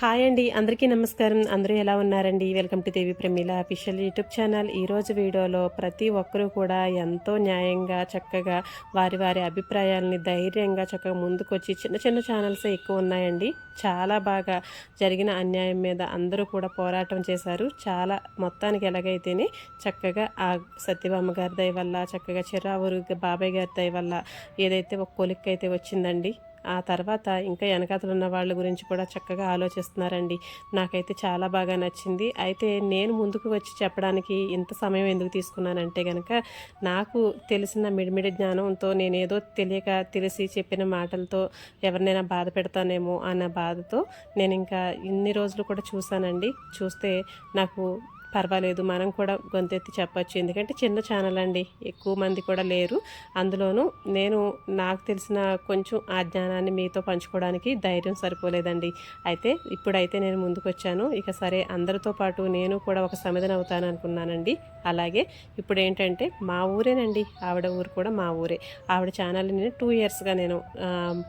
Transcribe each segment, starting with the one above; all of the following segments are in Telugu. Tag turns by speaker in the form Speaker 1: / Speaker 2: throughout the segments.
Speaker 1: హాయ్ అండి, అందరికీ నమస్కారం. అందరూ ఎలా ఉన్నారండి? Welcome to Devi Pramila official YouTube channel. ఈరోజు వీడియోలో ప్రతి ఒక్కరూ కూడా ఎంతో న్యాయంగా చక్కగా వారి వారి అభిప్రాయాలని ధైర్యంగా చక్కగా ముందుకొచ్చి చిన్న చిన్న ఛానల్సే ఎక్కువ ఉన్నాయండి. చాలా బాగా జరిగిన అన్యాయం మీద అందరూ కూడా పోరాటం చేశారు. చాలా మొత్తానికి ఎలాగైతేనే చక్కగా ఆ సత్యభామ గారి దయ వల్ల, చక్కగా చిరావూరు బాబాయ్ గారి దయ వల్ల ఏదైతే ఒక కొలిక్కైతే వచ్చిందండి. ఆ తర్వాత ఇంకా వెనకాతలు ఉన్న వాళ్ళ గురించి కూడా చక్కగా ఆలోచిస్తున్నారండి. నాకైతే చాలా బాగా నచ్చింది. అయితే నేను ముందుకు వచ్చి చెప్పడానికి ఇంత సమయం ఎందుకు తీసుకున్నానంటే కనుక, నాకు తెలిసిన మిడిమిడి జ్ఞానంతో నేనేదో తెలియక తెలిసి చెప్పిన మాటలతో ఎవరినైనా బాధ పెడతానేమో అన్న బాధతో నేను ఇంకా ఇన్ని రోజులు కూడా చూశానండి. చూస్తే నాకు పర్వాలేదు, మనం కూడా గొంతెత్తి చెప్పచ్చు. ఎందుకంటే చిన్న ఛానల్ అండి, ఎక్కువ మంది కూడా లేరు. అందులోనూ నేను నాకు తెలిసిన కొంచెం ఆ జ్ఞానాన్ని మీతో పంచుకోవడానికి ధైర్యం సరిపోలేదండి. అయితే ఇప్పుడైతే నేను ముందుకు వచ్చాను. ఇక సరే, అందరితో పాటు నేను కూడా ఒక సమిధన అవుతాను అనుకున్నానండి. అలాగే ఇప్పుడు ఏంటంటే మా ఊరేనండి, ఆవిడ ఊరు కూడా మా ఊరే. ఆవిడ ఛానల్ని నేను 2 ఇయర్స్గా నేను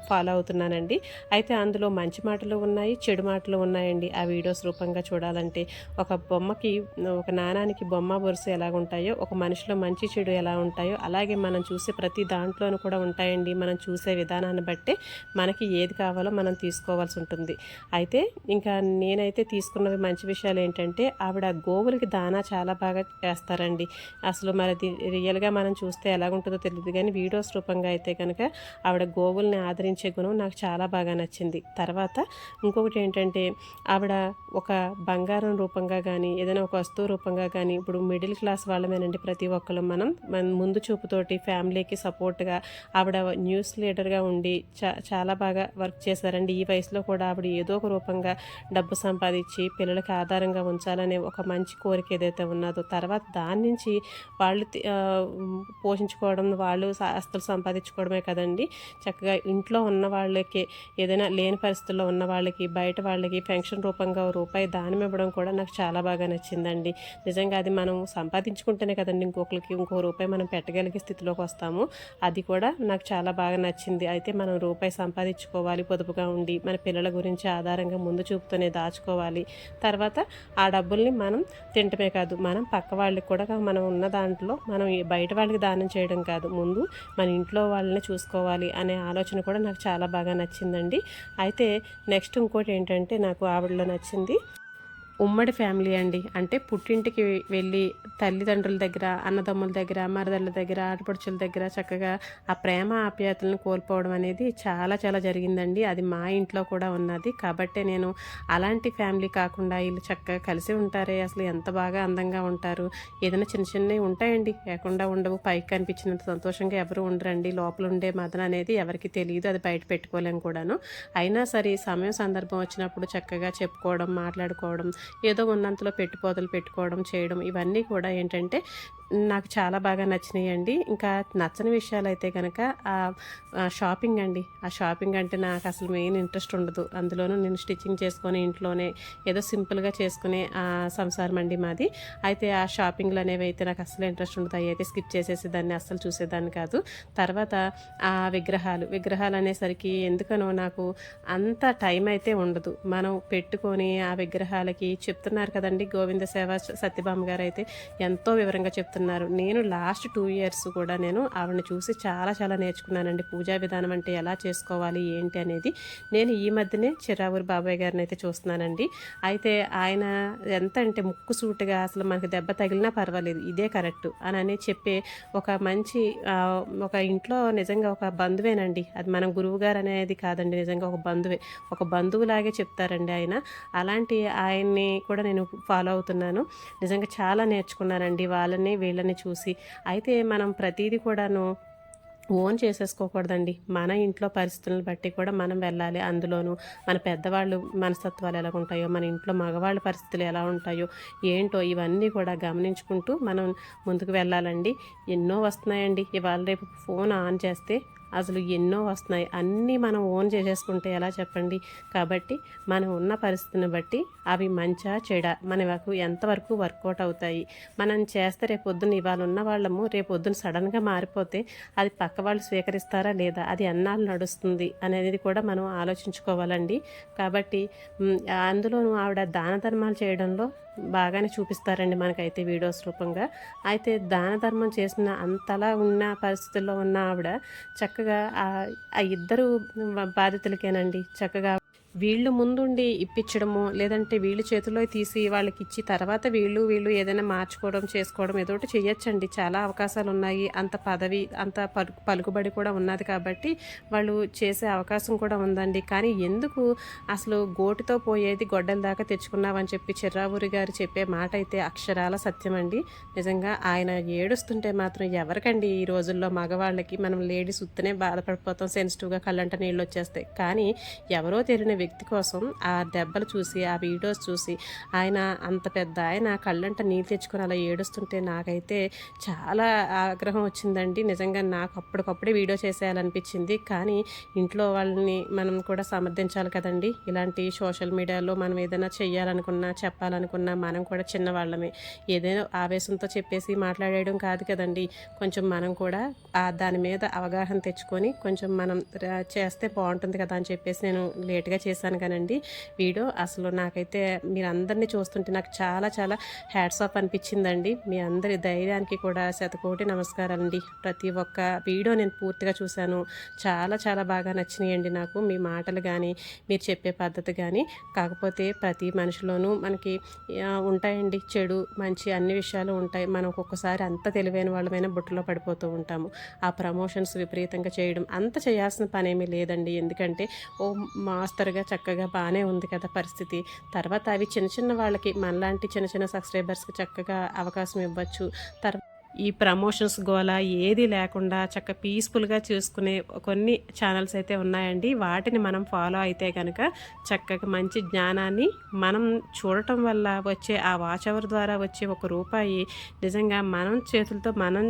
Speaker 1: ఫాలో అవుతున్నానండి. అయితే అందులో మంచి మాటలు ఉన్నాయి, చెడు మాటలు ఉన్నాయండి. ఆ వీడియోస్ రూపంగా చూడాలంటే ఒక బొమ్మకి, ఒక నాణానికి బొమ్మ బొరుసు ఎలా ఉంటాయో, ఒక మనిషిలో మంచి చెడు ఎలా ఉంటాయో, అలాగే మనం చూసే ప్రతి దాంట్లోనూ కూడా ఉంటాయండి. మనం చూసే విధానాన్ని బట్టే మనకి ఏది కావాలో మనం తీసుకోవాల్సి ఉంటుంది. అయితే ఇంకా నేనైతే తీసుకున్నవి మంచి విషయాలు ఏంటంటే, ఆవిడ గోవులకి దానా చాలా బాగా చేస్తారండి. అసలు మరి అది రియల్గా మనం చూస్తే ఎలాగుంటుందో తెలియదు, కానీ వీడియోస్ రూపంగా అయితే కనుక ఆవిడ గోవుల్ని ఆదరించే గుణం నాకు చాలా బాగా నచ్చింది. తర్వాత ఇంకొకటి ఏంటంటే, ఆవిడ ఒక బంగారం రూపంగా కానీ, ఏదైనా ఒక వస్తువు రూపంగా కానీ, ఇప్పుడు మిడిల్ క్లాస్ వాళ్ళమేనండి ప్రతి ఒక్కరు. మన ముందు చూపుతోటి ఫ్యామిలీకి సపోర్ట్గా ఆవిడ న్యూస్ లీడర్గా ఉండి చాలా బాగా వర్క్ చేశారండి. ఈ వయసులో కూడా ఆవిడ ఏదో ఒక రూపంగా డబ్బు సంపాదించి పిల్లలకి ఆధారంగా ఉంచాలనే ఒక మంచి కోరిక ఏదైతే ఉన్నదో, తర్వాత దాని నుంచి వాళ్ళు పోషించుకోవడం, వాళ్ళు ఆస్తులు సంపాదించుకోవడమే కదండి, చక్కగా ఇంట్లో ఉన్న వాళ్ళకి, ఏదైనా లేని పరిస్థితుల్లో ఉన్న వాళ్ళకి, బయట వాళ్ళకి ఫెన్షన్ రూపంగా రూపాయి దానం ఇవ్వడం కూడా నాకు చాలా బాగా నచ్చిందండి. నిజంగా అది మనం సంపాదించుకుంటేనే కదండి ఇంకో రూపాయి మనం పెట్టగలిగే స్థితిలోకి వస్తాము. అది కూడా నాకు చాలా బాగా నచ్చింది. అయితే మనం రూపాయి సంపాదించుకోవాలి, పొదుపుగా ఉండి మన పిల్లల గురించి ఆధారంగా ముందు చూపుతూనే దాచుకోవాలి. తర్వాత ఆ డబ్బుల్ని మనం తింటమే కాదు, మనం పక్క వాళ్ళకి కూడా, మనం ఉన్న దాంట్లో మనం బయట వాళ్ళకి దానం చేయడం కాదు, ముందు మన ఇంట్లో వాళ్ళని చూసుకోవాలి అనే ఆలోచన కూడా నాకు చాలా బాగా నచ్చిందండి. అయితే నెక్స్ట్ ఇంకోటి ఏంటంటే, నాకు ఆవిడలో నచ్చింది ఉమ్మడి ఫ్యామిలీ అండి. అంటే పుట్టింటికి వెళ్ళి తల్లిదండ్రుల దగ్గర, అన్నదమ్ముల దగ్గర, మరదళ్ళ దగ్గర, ఆడపడుచుల దగ్గర చక్కగా ఆ ప్రేమ ఆప్యాయతలను కోల్పోవడం అనేది చాలా చాలా జరిగిందండి. అది మా ఇంట్లో కూడా ఉన్నది. కాబట్టే నేను అలాంటి ఫ్యామిలీ కాకుండా వీళ్ళు చక్కగా కలిసి ఉంటారే, అసలు ఎంత బాగా అందంగా ఉంటారు. ఏదైనా చిన్న చిన్నవి ఉంటాయండి, లేకుండా ఉండవు. పైకి కనిపించినంత సంతోషంగా ఎవరు ఉండరండి. లోపల ఉండే మదన అనేది ఎవరికి తెలియదు, అది బయట పెట్టుకోలేం కూడాను. అయినా సరే సమయం సందర్భం వచ్చినప్పుడు చక్కగా చెప్పుకోవడం, మాట్లాడుకోవడం, ఏదో ఉన్నంతలో పెట్టుపోతలు పెట్టుకోవడం చేయడం, ఇవన్నీ కూడా ఏంటంటే నాకు చాలా బాగా నచ్చినాయండి. ఇంకా నచ్చని విషయాలు అయితే కనుక షాపింగ్ అండి. ఆ షాపింగ్ అంటే నాకు అసలు మెయిన్ ఇంట్రెస్ట్ ఉండదు. అందులోనూ నేను స్టిచ్చింగ్ చేసుకొని ఇంట్లోనే ఏదో సింపుల్గా చేసుకునే సంసారం అండి మాది. అయితే ఆ షాపింగ్లు అనేవి అయితే నాకు అసలు ఇంట్రెస్ట్ ఉండదు. అవి అయితే స్కిప్ చేసేసేదాన్ని, అస్సలు చూసేదాన్ని కాదు. తర్వాత ఆ విగ్రహాలు అనేసరికి ఎందుకనో నాకు అంత టైం అయితే ఉండదు. మనం పెట్టుకొని ఆ విగ్రహాలకి చెప్తున్నారు కదండి, గోవింద సేవ సత్యభామ గారు అయితే ఎంతో వివరంగా చెప్తున్నారు. నేను లాస్ట్ 2 ఇయర్స్ కూడా నేను ఆవిడని చూసి చాలా చాలా నేర్చుకున్నానండి. పూజా విధానం అంటే ఎలా చేసుకోవాలి ఏంటి అనేది. నేను ఈ మధ్యనే చిరావూరు బాబాయ్ గారిని అయితే చూస్తున్నానండి. అయితే ఆయన ఎంత అంటే ముక్కుసూటిగా, అసలు మనకి దెబ్బ తగిలినా పర్వాలేదు, ఇదే కరెక్ట్ అని చెప్పే ఒక మంచి ఒక ఇంట్లో నిజంగా ఒక బంధువేనండి. అది మనం గురువు గారు అనేది కాదండి, నిజంగా ఒక బంధువే. ఒక బంధువులాగే చెప్తారండి ఆయన. అలాంటి ఆయన్ని కూడా నేను ఫాలో అవుతున్నాను. నిజంగా చాలా నేర్చుకున్నానండి వాళ్ళని వీళ్ళని చూసి. అయితే మనం ప్రతిదీ కూడాను ఓన్ చేసేసుకోకూడదండి. మన ఇంట్లో పరిస్థితులను బట్టి కూడా మనం వెళ్ళాలి. అందులోనూ మన పెద్దవాళ్ళు మనస్తత్వాలు ఎలా ఉంటాయో, మన ఇంట్లో మగవాళ్ళ పరిస్థితులు ఎలా ఉంటాయో ఏంటో, ఇవన్నీ కూడా గమనించుకుంటూ మనం ముందుకు వెళ్ళాలండి. ఎన్నో వస్తున్నాయండి. ఇవాళ రేపు ఫోన్ ఆన్ చేస్తే అసలు ఎన్నో వస్తున్నాయి. అన్నీ మనం ఓన్ చేసేసుకుంటే ఎలా చెప్పండి? కాబట్టి మనం ఉన్న పరిస్థితిని బట్టి అవి మంచా చెడా మనకు ఎంతవరకు వర్కౌట్ అవుతాయి, మనం చేస్తే రేపొద్దున ఇవాళ ఉన్న వాళ్ళము రేపొద్దున సడన్గా మారిపోతే అది పక్క వాళ్ళు స్వీకరిస్తారా లేదా, అది ఎన్నాళ్ళు నడుస్తుంది అనేది కూడా మనం ఆలోచించుకోవాలండి. కాబట్టి అందులోనూ ఆవిడ దాన ధర్మాలు చేయడంలో బాగానే చూపిస్తారండి మనకైతే వీడియోస్ రూపంగా. అయితే దాన ధర్మం చేసిన అంతలా ఉన్న పరిస్థితుల్లో ఉన్న ఆవిడ చక్కగా ఆ ఇద్దరు బాధితులకేనండి చక్కగా వీళ్ళు ముందుండి ఇప్పించడము, లేదంటే వీళ్ళు చేతిలో తీసి వాళ్ళకి ఇచ్చి తర్వాత వీళ్ళు ఏదైనా మార్చుకోవడం చేసుకోవడం ఏదో ఒకటి చేయొచ్చండి. చాలా అవకాశాలు ఉన్నాయి, అంత పదవి అంత పలుకుబడి కూడా ఉన్నది కాబట్టి వాళ్ళు చేసే అవకాశం కూడా ఉందండి. కానీ ఎందుకు అసలు గోటితో పోయేది గొడ్డల దాకా తెచ్చుకున్నావని చెప్పి చిర్రావూరి గారు చెప్పే మాట అయితే అక్షరాల సత్యమండి. నిజంగా ఆయన ఏడుస్తుంటే మాత్రం ఎవరికండి ఈ రోజుల్లో మగవాళ్ళకి, మనం లేడీస్ ఉత్తనే బాధపడిపోతాం, సెన్సిటివ్గా కళ్ళంట నీళ్ళు వచ్చేస్తాయి. కానీ ఎవరో తెలియని వ్యక్తి కోసం ఆ దెబ్బలు చూసి ఆ వీడియోస్ చూసి ఆయన అంత పెద్ద ఆయన కళ్ళంట నీళ్ళు తెచ్చుకొని అలా ఏడుస్తుంటే నాకైతే చాలా ఆగ్రహం వచ్చిందండి. నిజంగా నాకు అప్పటికప్పుడే వీడియో చేసేయాలనిపించింది. కానీ ఇంట్లో వాళ్ళని మనం కూడా సమర్థించాలి కదండి. ఇలాంటి సోషల్ మీడియాలో మనం ఏదైనా చెయ్యాలనుకున్నా చెప్పాలనుకున్నా మనం కూడా చిన్నవాళ్ళమే, ఏదైనా ఆవేశంతో చెప్పేసి మాట్లాడేయడం కాదు కదండి. కొంచెం మనం కూడా దాని మీద అవగాహన తెచ్చుకొని కొంచెం మనం చేస్తే బాగుంటుంది కదా అని చెప్పేసి నేను లేట్గా చేశాను కానండి వీడియో. అసలు నాకైతే మీరందరినీ చూస్తుంటే నాకు చాలా చాలా హ్యాట్స్ ఆఫ్ అనిపించిందండి. మీ అందరి ధైర్యానికి కూడా శతకోటి నమస్కారాలండి. ప్రతి ఒక్క వీడియో నేను పూర్తిగా చూశాను, చాలా చాలా బాగా నచ్చినాయండి నాకు మీ మాటలు కానీ మీరు చెప్పే పద్ధతి కానీ. కాకపోతే ప్రతి మనిషిలోనూ మనకి ఉంటాయండి చెడు మంచి అన్ని విషయాలు ఉంటాయి. మనం ఒక్కొక్కసారి అంత తెలివైన వాళ్ళమైనా బుట్టలో పడిపోతూ ఉంటాము. ఆ ప్రమోషన్స్ విపరీతంగా చేయడం అంత చేయాల్సిన పనేమీ లేదండి. ఎందుకంటే ఓ మాస్తరుగా చక్కగా బాగానే ఉంది కదా పరిస్థితి. తర్వాత అవి చిన్న చిన్న వాళ్ళకి మనలాంటి చిన్న చిన్న సబ్స్క్రైబర్స్కి చక్కగా అవకాశం ఇవ్వచ్చు. ఈ ప్రమోషన్స్ గోల ఏది లేకుండా చక్క పీస్ఫుల్గా చూసుకునే కొన్ని ఛానల్స్ అయితే ఉన్నాయండి. వాటిని మనం ఫాలో అయితే కనుక చక్కగా మంచి జ్ఞానాన్ని మనం చూడటం వల్ల వచ్చే ఆ వాచ్ అవర్ ద్వారా వచ్చే ₹1 నిజంగా మనం చేతులతో మనం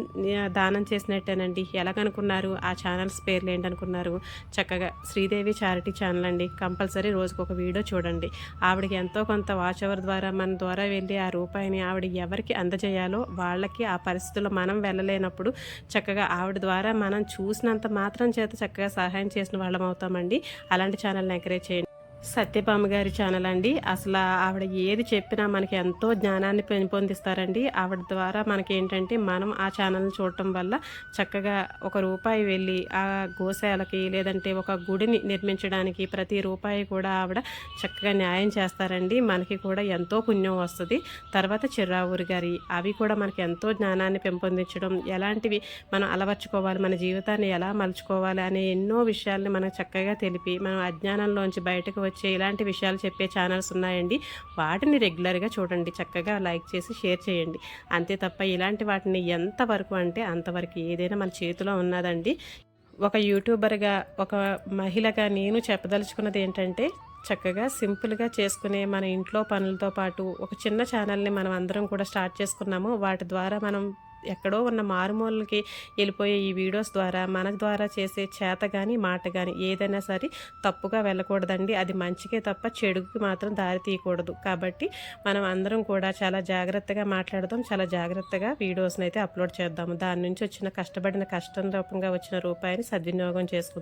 Speaker 1: దానం చేసినట్టేనండి. ఎలాగనుకున్నారు? ఆ ఛానల్స్ పేర్లు ఏంటనుకున్నారు? చక్కగా శ్రీదేవి చారిటీ ఛానల్ అండి. కంపల్సరీ రోజుకు ఒక వీడియో చూడండి. ఆవిడకి ఎంతో కొంత వాచ్ అవర్ ద్వారా మన ద్వారా వెళ్ళి ఆ రూపాయిని ఆవిడ ఎవరికి అందజేయాలో వాళ్ళకి ఆ పరిస్థితి మనం వెళ్ళలేనప్పుడు చక్కగా ఆవిడ ద్వారా మనం చూసినంత మాత్రం చేత చక్కగా సహాయం చేసిన వాళ్ళం అవుతామండి. అలాంటి ఛానల్ని ఎంకరేజ్ చేయండి. సత్యభామ గారి ఛానల్ అండి. అసలు ఆవిడ ఏది చెప్పినా మనకి ఎంతో జ్ఞానాన్ని పెంపొందిస్తారండి. ఆవిడ ద్వారా మనకి ఏంటంటే మనం ఆ ఛానల్ని చూడటం వల్ల చక్కగా ₹1 వెళ్ళి ఆ గోశాలకి లేదంటే ఒక గుడిని నిర్మించడానికి ప్రతి రూపాయి కూడా ఆవిడ చక్కగా న్యాయం చేస్తారండి. మనకి కూడా ఎంతో పుణ్యం వస్తుంది. తర్వాత చిర్రావూరి గారి అవి కూడా మనకి ఎంతో జ్ఞానాన్ని పెంపొందించడం, ఎలాంటివి మనం అలవర్చుకోవాలి, మన జీవితాన్ని ఎలా మలుచుకోవాలి అనే ఎన్నో విషయాల్ని మనకు చక్కగా తెలిపి మనం అజ్ఞానంలోంచి బయటకు వచ్చే ఇలాంటి విషయాలు చెప్పే ఛానల్స్ ఉన్నాయండి. వాటిని రెగ్యులర్గా చూడండి, చక్కగా లైక్ చేసి షేర్ చేయండి. అంతే తప్ప ఇలాంటి వాటిని ఎంతవరకు అంటే అంతవరకు ఏదైనా మన చేతిలో ఉన్నదండి. ఒక యూట్యూబర్గా ఒక మహిళగా నేను చెప్పదలుచుకున్నది ఏంటంటే చక్కగా సింపుల్గా చేసుకునే మన ఇంట్లో పనులతో పాటు ఒక చిన్న ఛానల్ని మనం అందరం కూడా స్టార్ట్ చేసుకున్నాము. వాటి ద్వారా మనం ఎక్కడో ఉన్న మారుమూలకి వెళ్ళిపోయే ఈ వీడియోస్ ద్వారా మన ద్వారా చేసే చేత కానీ మాట కానీ ఏదైనా సరే తప్పుగా వెళ్ళకూడదండి. అది మంచికే తప్ప చెడుకి మాత్రం దారి తీయకూడదు. కాబట్టి మనం అందరం కూడా చాలా జాగ్రత్తగా మాట్లాడదాం, చాలా జాగ్రత్తగా వీడియోస్ని అయితే అప్లోడ్ చేద్దాము. దాని నుంచి వచ్చిన కష్టపడిన కష్టం రూపంగా వచ్చిన రూపాయిని సద్వినియోగం చేసుకుందాం.